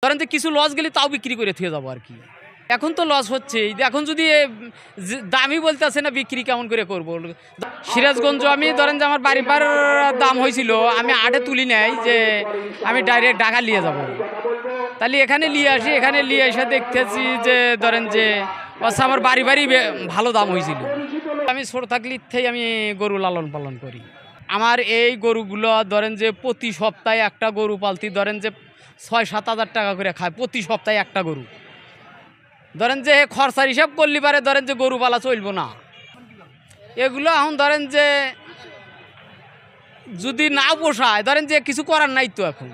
ধরেন যে কিছু লস গেলে তাও বিক্রি করে থুয়ে যাবো আর কি। এখন তো লস হচ্ছেই, এখন যদি দামই বলতেছে না বিক্রি কেমন করে করবো। সিরাজগঞ্জ আমি ধরেন যে আমার বাড়ির দাম হয়েছিল, আমি আটে তুলি নাই যে আমি ডাইরেক্ট ঢাকা নিয়ে যাব। তাহলে এখানে নিয়ে আসি, এখানে নিয়ে এসে দেখতেছি যে ধরেন যে আমার বাড়ি ভালো দাম হয়েছিল। আমি ছোট থাকলে আমি গরু লালন পালন করি। আমার এই গরুগুলো ধরেন যে প্রতি সপ্তাহে একটা গরু পালতি ধরেন যে ৬-৭ হাজার টাকা করে খায় প্রতি সপ্তাহে একটা গরু। ধরেন যে খরচার হিসাব করলে পারে ধরেন যে গরু পালা চলবো না। এগুলো এখন ধরেন যে যদি না পোষায় ধরেন যে কিছু করার নাই তো। এখন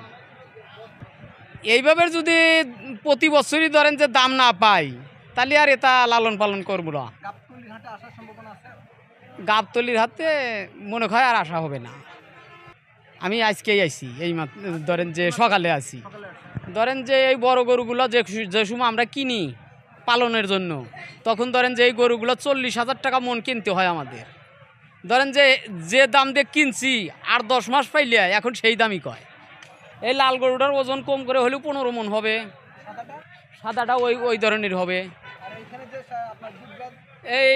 এইভাবে যদি প্রতি বছরই ধরেন যে দাম না পাই তাহলে আর এটা লালন পালন করবো না। গাবতলির হাতে মনে হয় আর আসা হবে না। আমি আজকেই আইছি, এই ধরেন যে সকালে আছি। ধরেন যে এই বড় গরুগুলো যে সময় আমরা কিনি পালনের জন্য, তখন ধরেন যে এই গরুগুলো ৪০,০০০ টাকা মন কিনতে হয় আমাদের। ধরেন যে দাম দিয়ে কিনছি আর 10 মাস পাইলে এখন সেই দামই কয়। এই লাল গরুটার ওজন কম করে হলেও 15 মন হবে, সাদাটা ওই ধরনের হবে। এই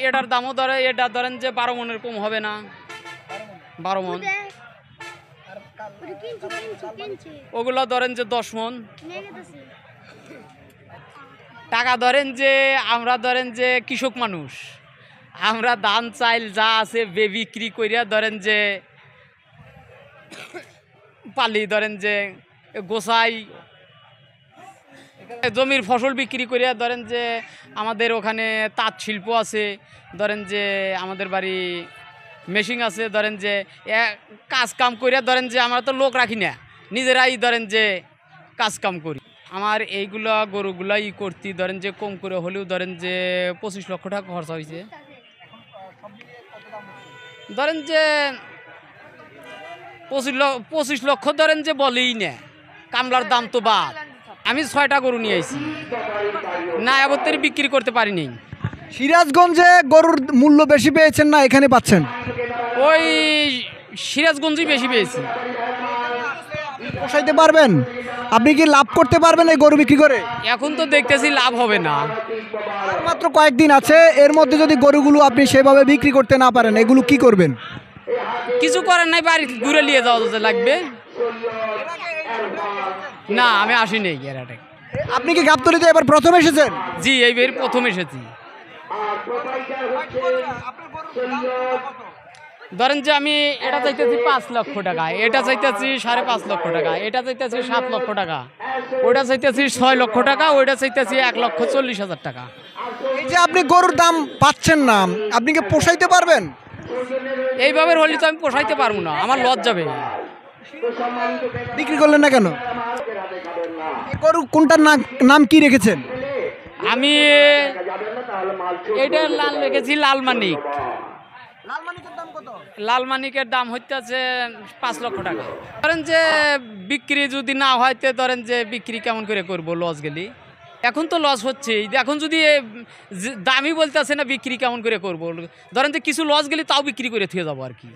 এটার দামও এটা ধরেন যে 12 মনের কম হবে না, 12 মন। ওগুলো ধরেন যে 10 মন টাকা। ধরেন যে আমরা ধরেন যে কৃষক মানুষ, আমরা ধান চাইল যা আছে বিক্রি করিয়া ধরেন যে পালি, ধরেন যে গোসাই জমির ফসল বিক্রি করিয়া ধরেন যে আমাদের ওখানে তাঁত শিল্প আছে। ধরেন যে আমাদের বাড়ি মেশিন আছে। ধরেন যে কাজ কাম করিয়া ধরেন যে আমরা তো লোক রাখি না, নিজেরাই ধরেন যে কাজ কাম করি। আমার এইগুলা গরুগুলা করতে ধরেন যে কম করে হলেও ধরেন যে 25 লক্ষ টাকা খরচা হয়েছে। ধরেন যে 25 লক্ষ ধরেন যে বলেই না, কামলার দাম তো বাদ। আমি 6টা গরু নিয়ে আইছি, না এবার বিক্রি করতে পারিনি। সিরাজগঞ্জে গরুর মূল্য বেশি পেয়েছেন না এখানে পাচ্ছেন? ওই সিরাজগঞ্জই বেশি পেয়েছি। পোষাইতে পারবেন? আপনি কি লাভ করতে পারবেন এই গরু বিক্রি করে? এখন তো দেখতেছি লাভ হবে না, মাত্র কয়েকদিন আছে, এর মধ্যে যদি গরুগুলো আপনি সেভাবে বিক্রি করতে না পারেন এগুলো কি করবেন? কিছু করার নাই, বাড়ি ঘুরে নিয়ে যাওয়া লাগবে। না আমি আসিনি এর আগে। আপনি কি গাবতলীতে এবার প্রথম এসেছেন? জি এইবার প্রথম এসেছি। ধরেন যে আমি এটা চাইতেছি 5 লক্ষ টাকা, এটা চাইতেছি 5.5 লক্ষ টাকা, এটা চাইতেছি 7 লক্ষ টাকা, ওইটা চাইতেছি 6 লক্ষ টাকা, ওইটা চাইতেছি 1,40,000 টাকা। এই যে আপনি গরুর দাম পাচ্ছেন না, আপনি কি পোষাইতে পারবেন? এইভাবে হলে তো আমি পোষাইতে পারবো না, আমার লস যাবে। বিক্রি করলেন না কেন? গরু কোনটার নাম কি রেখেছেন? আমি এইটার লাল রেখেছি লালমানিক। লালমানিকের দাম হইতেছে 5 লক্ষ টাকা। ধরেন যে বিক্রি যদি না হয়তো ধরেন যে বিক্রি কেমন করে করবো, লস গেলি। এখন তো লস হচ্ছেই, এখন যদি দামই বলতেছে না বিক্রি কেমন করে করবো। ধরেন যে কিছু লস গেলে তাও বিক্রি করে থুয়ে যাবো আর কি।